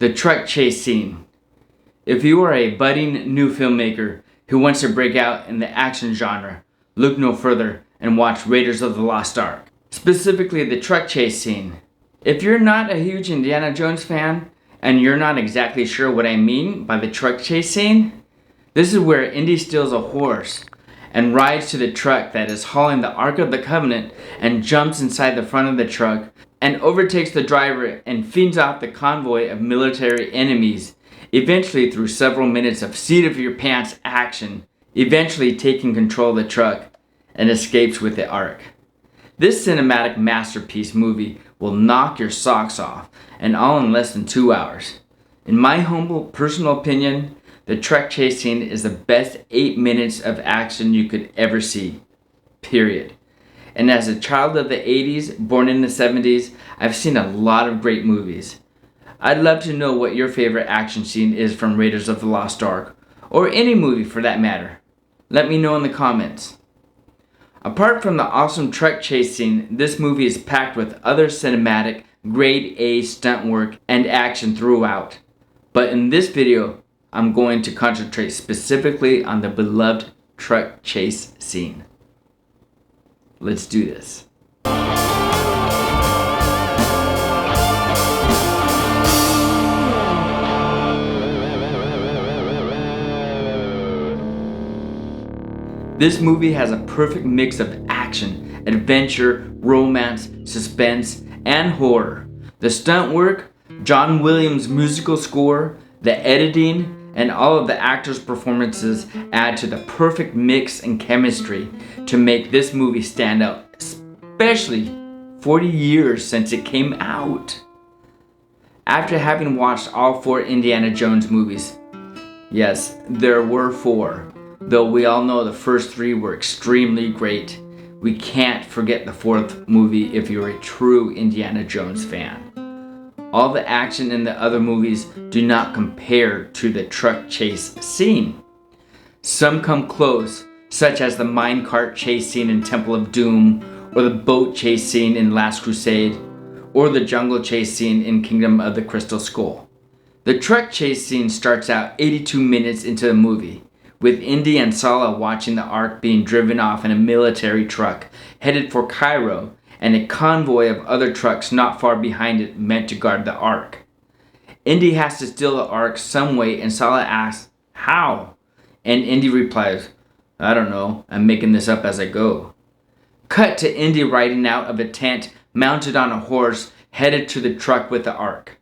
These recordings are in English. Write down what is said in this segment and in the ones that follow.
The truck chase scene. If you are a budding new filmmaker who wants to break out in the action genre, look no further and watch Raiders of the Lost Ark. Specifically the truck chase scene. If you're not a huge Indiana Jones fan, and you're not exactly sure what I mean by the truck chase scene, this is where Indy steals a horse and rides to the truck that is hauling the Ark of the Covenant and jumps inside the front of the truck and overtakes the driver and fends off the convoy of military enemies, eventually through several minutes of seat-of-your-pants action, eventually taking control of the truck and escapes with the Ark. This cinematic masterpiece movie will knock your socks off, and all in less than 2 hours. In my humble personal opinion, the truck chase scene is the best 8 minutes of action you could ever see. Period. And as a child of the 80s, born in the 70s, I've seen a lot of great movies. I'd love to know what your favorite action scene is from Raiders of the Lost Ark, or any movie for that matter. Let me know in the comments. Apart from the awesome truck chase scene, this movie is packed with other cinematic, grade A stunt work and action throughout. But in this video, I'm going to concentrate specifically on the beloved truck chase scene. Let's do this. This movie has a perfect mix of action, adventure, romance, suspense, and horror. The stunt work, John Williams' musical score, the editing, and all of the actors' performances add to the perfect mix and chemistry to make this movie stand out, especially 40 years since it came out. After having watched all 4 Indiana Jones movies, yes, there were 4, though we all know the first 3 were extremely great, we can't forget the 4th movie if you're a true Indiana Jones fan. All the action in the other movies do not compare to the truck chase scene. Some come close, such as the minecart chase scene in Temple of Doom, or the boat chase scene in Last Crusade, or the jungle chase scene in Kingdom of the Crystal Skull. The truck chase scene starts out 82 minutes into the movie, with Indy and Sala watching the Ark being driven off in a military truck headed for Cairo, and a convoy of other trucks not far behind it meant to guard the Ark. Indy has to steal the Ark some way, and Sala asks, "How?" And Indy replies, "I don't know, I'm making this up as I go." Cut to Indy riding out of a tent, mounted on a horse, headed to the truck with the Ark.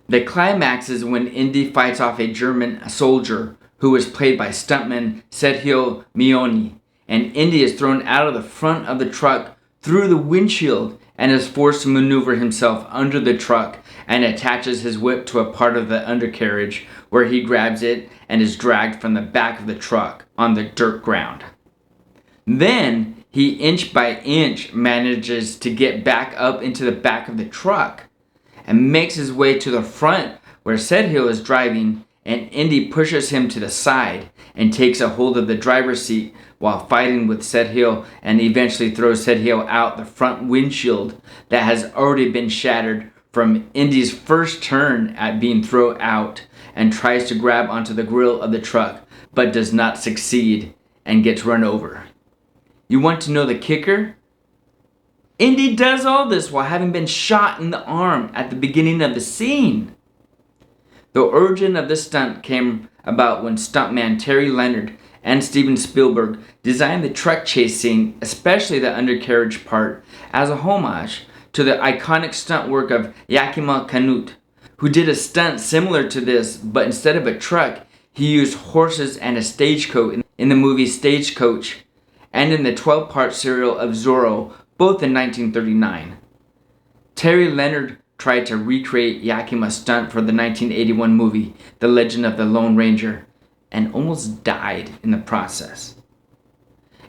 The climax is when Indy fights off a German soldier who was played by stuntman Sergio Mioni, and Indy is thrown out of the front of the truck through the windshield and is forced to maneuver himself under the truck and attaches his whip to a part of the undercarriage where he grabs it and is dragged from the back of the truck on the dirt ground. Then he inch by inch manages to get back up into the back of the truck and makes his way to the front where Sergio is driving, and Indy pushes him to the side and takes a hold of the driver's seat while fighting with Sergio, and eventually throws Sergio out the front windshield that has already been shattered from Indy's first turn at being thrown out, and tries to grab onto the grill of the truck but does not succeed and gets run over. You want to know the kicker? Indy does all this while having been shot in the arm at the beginning of the scene. The origin of this stunt came about when stuntman Terry Leonard and Steven Spielberg designed the truck chase scene, especially the undercarriage part, as a homage to the iconic stunt work of Yakima Canute, who did a stunt similar to this, but instead of a truck, he used horses and a stagecoach in the movie Stagecoach, and in the 12-part serial of Zorro, both in 1939. Terry Leonard tried to recreate Yakima's stunt for the 1981 movie The Legend of the Lone Ranger, and almost died in the process.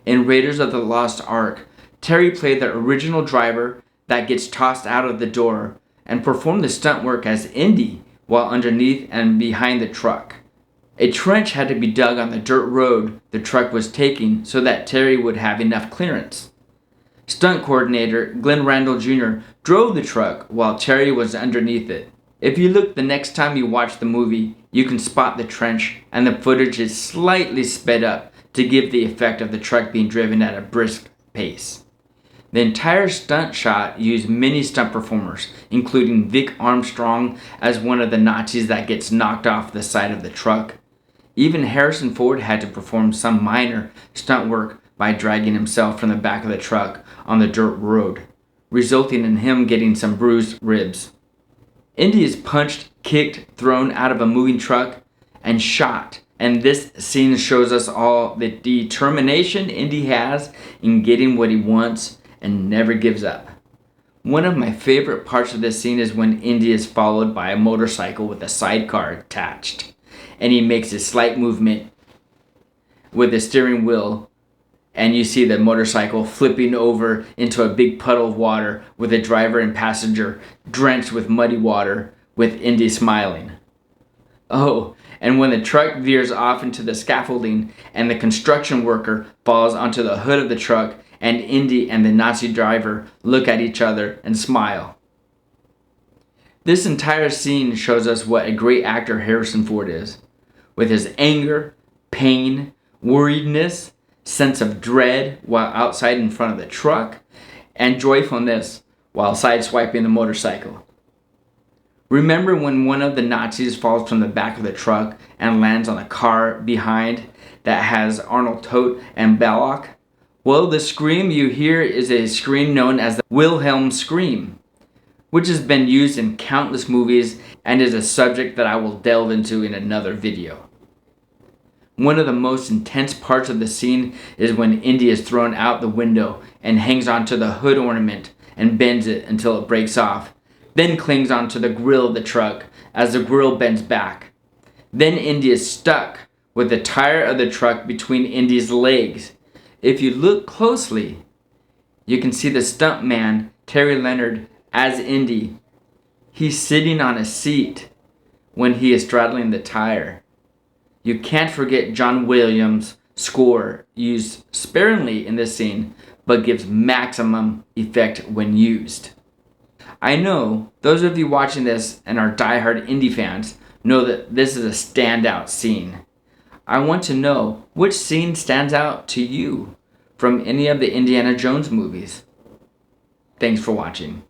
In Raiders of the Lost Ark, Terry played the original driver that gets tossed out of the door and performed the stunt work as Indy while underneath and behind the truck. A trench had to be dug on the dirt road the truck was taking so that Terry would have enough clearance. Stunt coordinator Glenn Randall Jr. drove the truck while Terry was underneath it. If you look the next time you watch the movie, you can spot the trench and the footage is slightly sped up to give the effect of the truck being driven at a brisk pace. The entire stunt shot used many stunt performers, including Vic Armstrong as one of the Nazis that gets knocked off the side of the truck. Even Harrison Ford had to perform some minor stunt work by dragging himself from the back of the truck on the dirt road, resulting in him getting some bruised ribs. Indy is punched, kicked, thrown out of a moving truck, and shot. And this scene shows us all the determination Indy has in getting what he wants and never gives up. One of my favorite parts of this scene is when Indy is followed by a motorcycle with a sidecar attached, and he makes a slight movement with the steering wheel, and you see the motorcycle flipping over into a big puddle of water with the driver and passenger drenched with muddy water, with Indy smiling. Oh, and when the truck veers off into the scaffolding and the construction worker falls onto the hood of the truck, and Indy and the Nazi driver look at each other and smile. This entire scene shows us what a great actor Harrison Ford is, with his anger, pain, worriedness, sense of dread while outside in front of the truck, and joyfulness while sideswiping the motorcycle. Remember when one of the Nazis falls from the back of the truck and lands on a car behind that has Arnold Todt and Belloc? Well, the scream you hear is a scream known as the Wilhelm scream, which has been used in countless movies and is a subject that I will delve into in another video. One of the most intense parts of the scene is when Indy is thrown out the window and hangs onto the hood ornament and bends it until it breaks off, then clings onto the grill of the truck as the grill bends back. Then Indy is stuck with the tire of the truck between Indy's legs. If you look closely, you can see the stunt man, Terry Leonard, as Indy. He's sitting on a seat when he is straddling the tire. You can't forget John Williams' score, used sparingly in this scene, but gives maximum effect when used. I know those of you watching this and are diehard Indy fans know that this is a standout scene. I want to know which scene stands out to you from any of the Indiana Jones movies. Thanks for watching.